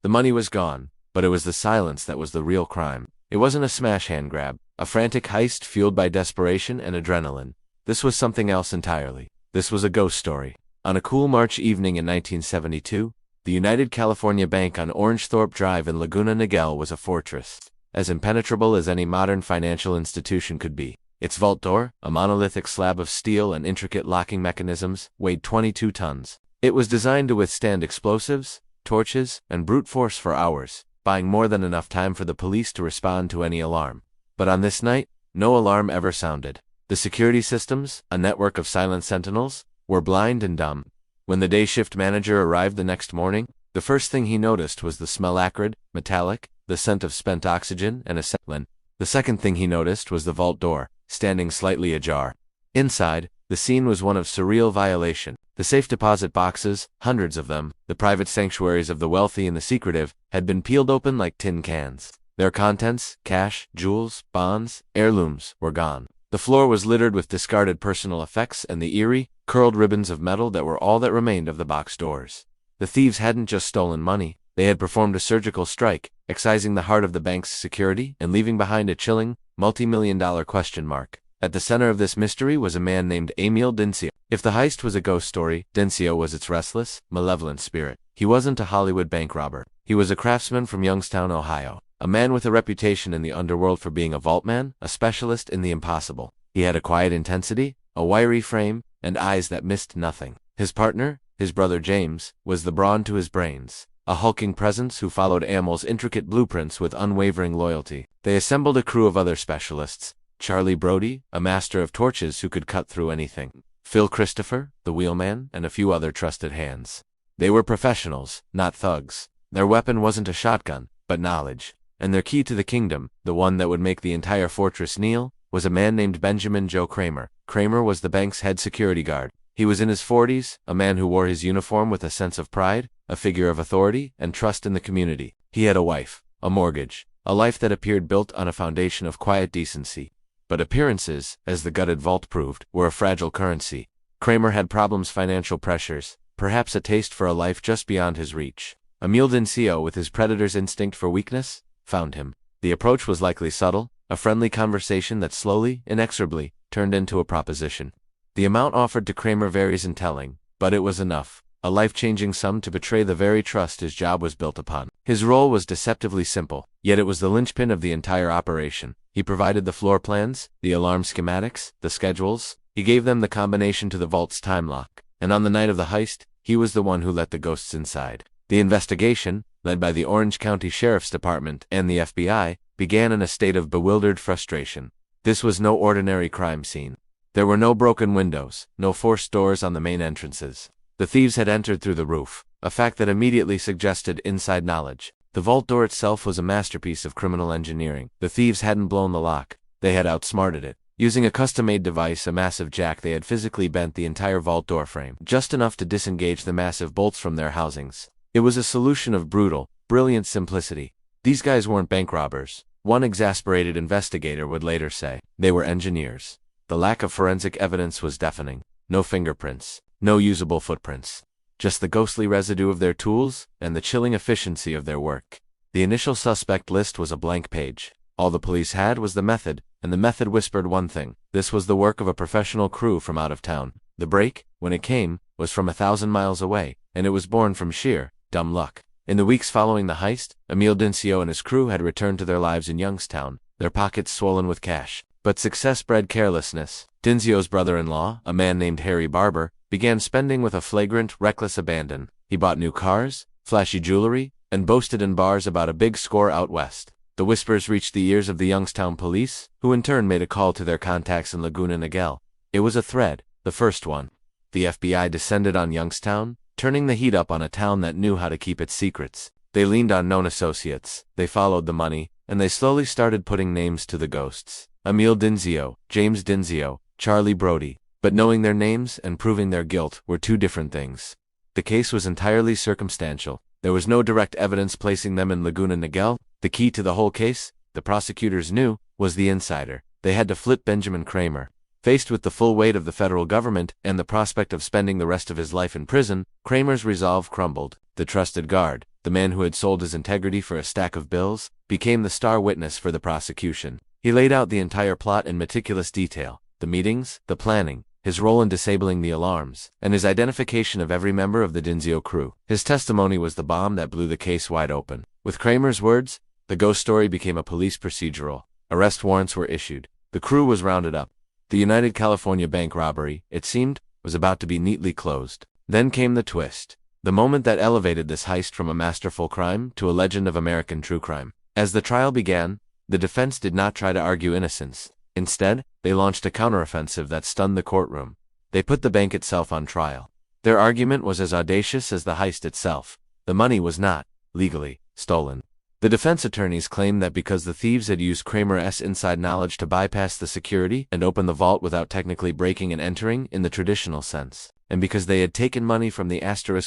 The money was gone, but it was the silence that was the real crime. It wasn't a smash hand grab, a frantic heist fueled by desperation and adrenaline. This was something else entirely. This was a ghost story. On a cool March evening in 1972, the United California Bank on Orangethorpe Drive in Laguna Niguel was a fortress, as impenetrable as any modern financial institution could be. Its vault door, a monolithic slab of steel and intricate locking mechanisms, weighed 22 tons. It was designed to withstand explosives, torches, and brute force for hours, buying more than enough time for the police to respond to any alarm. But on this night, no alarm ever sounded. The security systems, a network of silent sentinels, were blind and dumb. When the day shift manager arrived the next morning, the first thing he noticed was the smell acrid, metallic, the scent of spent oxygen and acetylene. The second thing he noticed was the vault door, standing slightly ajar. Inside, the scene was one of surreal violation. The safe deposit boxes, hundreds of them, the private sanctuaries of the wealthy and the secretive, had been peeled open like tin cans. Their contents, cash, jewels, bonds, heirlooms, were gone. The floor was littered with discarded personal effects and the eerie, curled ribbons of metal that were all that remained of the box doors. The thieves hadn't just stolen money, they had performed a surgical strike, excising the heart of the bank's security and leaving behind a chilling, multi-million-dollar question mark. At the center of this mystery was a man named Amil Dinsio. If the heist was a ghost story, Dinsio was its restless, malevolent spirit. He wasn't a Hollywood bank robber. He was a craftsman from Youngstown, Ohio, a man with a reputation in the underworld for being a vaultman, a specialist in the impossible. He had a quiet intensity, a wiry frame, and eyes that missed nothing. His partner, his brother James, was the brawn to his brains, a hulking presence who followed Amil's intricate blueprints with unwavering loyalty. They assembled a crew of other specialists: Charlie Brody, a master of torches who could cut through anything; Phil Christopher, the wheelman, and a few other trusted hands. They were professionals, not thugs. Their weapon wasn't a shotgun, but knowledge. And their key to the kingdom, the one that would make the entire fortress kneel, was a man named Benjamin Joe Kramer. Kramer was the bank's head security guard. He was in his 40s, a man who wore his uniform with a sense of pride, a figure of authority, and trust in the community. He had a wife, a mortgage, a life that appeared built on a foundation of quiet decency. But appearances, as the gutted vault proved, were a fragile currency. Kramer had problems, financial pressures, perhaps a taste for a life just beyond his reach. Amil Dinsio, with his predator's instinct for weakness, found him. The approach was likely subtle, a friendly conversation that slowly, inexorably, turned into a proposition. The amount offered to Kramer varies in telling, but it was enough, a life-changing sum to betray the very trust his job was built upon. His role was deceptively simple, yet it was the linchpin of the entire operation. He provided the floor plans, the alarm schematics, the schedules. He gave them the combination to the vault's time lock. And on the night of the heist, he was the one who let the ghosts inside. The investigation, led by the Orange County Sheriff's Department and the FBI, began in a state of bewildered frustration. This was no ordinary crime scene. There were no broken windows, no forced doors on the main entrances. The thieves had entered through the roof, a fact that immediately suggested inside knowledge. The vault door itself was a masterpiece of criminal engineering. The thieves hadn't blown the lock. They had outsmarted it. Using a custom-made device, a massive jack, they had physically bent the entire vault door frame, just enough to disengage the massive bolts from their housings. It was a solution of brutal, brilliant simplicity. These guys weren't bank robbers, one exasperated investigator would later say. They were engineers. The lack of forensic evidence was deafening. No fingerprints, no usable footprints. Just the ghostly residue of their tools and the chilling efficiency of their work. The initial suspect list was a blank page. All the police had was the method, and the method whispered one thing: this was the work of a professional crew from out of town. The break, when it came, was from 1,000 miles away, and it was born from sheer, dumb luck. In the weeks following the heist, Amil Dinsio and his crew had returned to their lives in Youngstown, their pockets swollen with cash. But success bred carelessness. Dinsio's brother-in-law, a man named Harry Barber, began spending with a flagrant, reckless abandon. He bought new cars, flashy jewelry, and boasted in bars about a big score out west. The whispers reached the ears of the Youngstown police, who in turn made a call to their contacts in Laguna Niguel. It was a thread, the first one. The FBI descended on Youngstown, turning the heat up on a town that knew how to keep its secrets. They leaned on known associates, they followed the money, and they slowly started putting names to the ghosts. Amil Dinsio, James Dinsio, Charlie Brody. But knowing their names and proving their guilt were two different things. The case was entirely circumstantial. There was no direct evidence placing them in Laguna Niguel. The key to the whole case, the prosecutors knew, was the insider. They had to flip Benjamin Kramer. Faced with the full weight of the federal government and the prospect of spending the rest of his life in prison, Kramer's resolve crumbled. the trusted guard, the man who had sold his integrity for a stack of bills, became the star witness for the prosecution. He laid out the entire plot in meticulous detail: the meetings, the planning, his role in disabling the alarms, and his identification of every member of the Dinsio crew. His testimony was the bomb that blew the case wide open. With Kramer's words, the ghost story became a police procedural. Arrest warrants were issued. The crew was rounded up. The United California bank robbery, it seemed, was about to be neatly closed. Then came the twist. The moment that elevated this heist from a masterful crime to a legend of American true crime. As the trial began, the defense did not try to argue innocence. Instead, they launched a counteroffensive that stunned the courtroom. They put the bank itself on trial. Their argument was as audacious as the heist itself. The money was not, legally, stolen. The defense attorneys claimed that because the thieves had used Kramer's inside knowledge to bypass the security and open the vault without technically breaking and entering in the traditional sense, and because they had taken money from the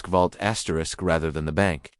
vault rather than the bank.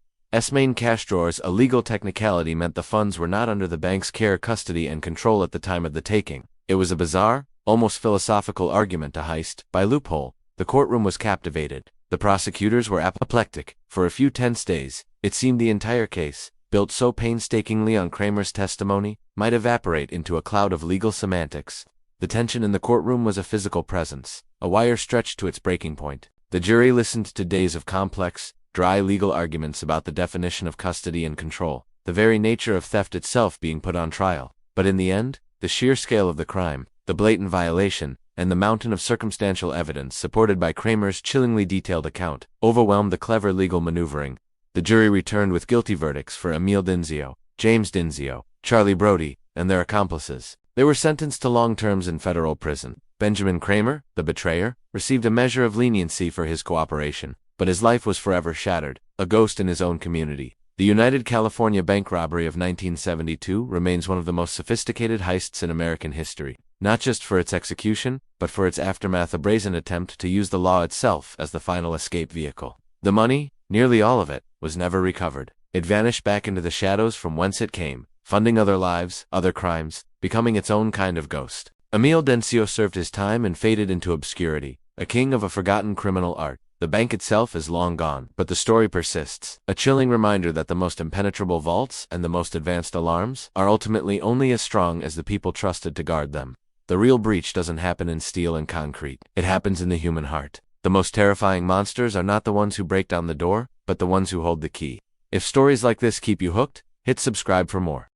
Main cash drawers, a legal technicality, meant the funds were not under the bank's care, custody, and control at the time of the taking. It was a bizarre, almost philosophical argument to heist by loophole. The courtroom was captivated. The prosecutors were apoplectic. For a few tense days, it seemed the entire case, built so painstakingly on Kramer's testimony, might evaporate into a cloud of legal semantics. The tension in the courtroom was a physical presence, a wire stretched to its breaking point. The jury listened to days of complex, dry legal arguments about the definition of custody and control, the very nature of theft itself being put on trial. But in the end, the sheer scale of the crime, the blatant violation, and the mountain of circumstantial evidence supported by Kramer's chillingly detailed account overwhelmed the clever legal maneuvering. The jury returned with guilty verdicts for Amil Dinsio, James Dinsio, Charlie Brody, and their accomplices. They were sentenced to long terms in federal prison. Benjamin Kramer, the betrayer, received a measure of leniency for his cooperation, but his life was forever shattered, a ghost in his own community. The United California bank robbery of 1972 remains one of the most sophisticated heists in American history, not just for its execution, but for its aftermath, a brazen attempt to use the law itself as the final escape vehicle. The money, nearly all of it, was never recovered. It vanished back into the shadows from whence it came, funding other lives, other crimes, becoming its own kind of ghost. Amil Dinsio served his time and faded into obscurity, a king of a forgotten criminal art. The bank itself is long gone, but the story persists, a chilling reminder that the most impenetrable vaults and the most advanced alarms are ultimately only as strong as the people trusted to guard them. The real breach doesn't happen in steel and concrete. It happens in the human heart. The most terrifying monsters are not the ones who break down the door, but the ones who hold the key. If stories like this keep you hooked, hit subscribe for more.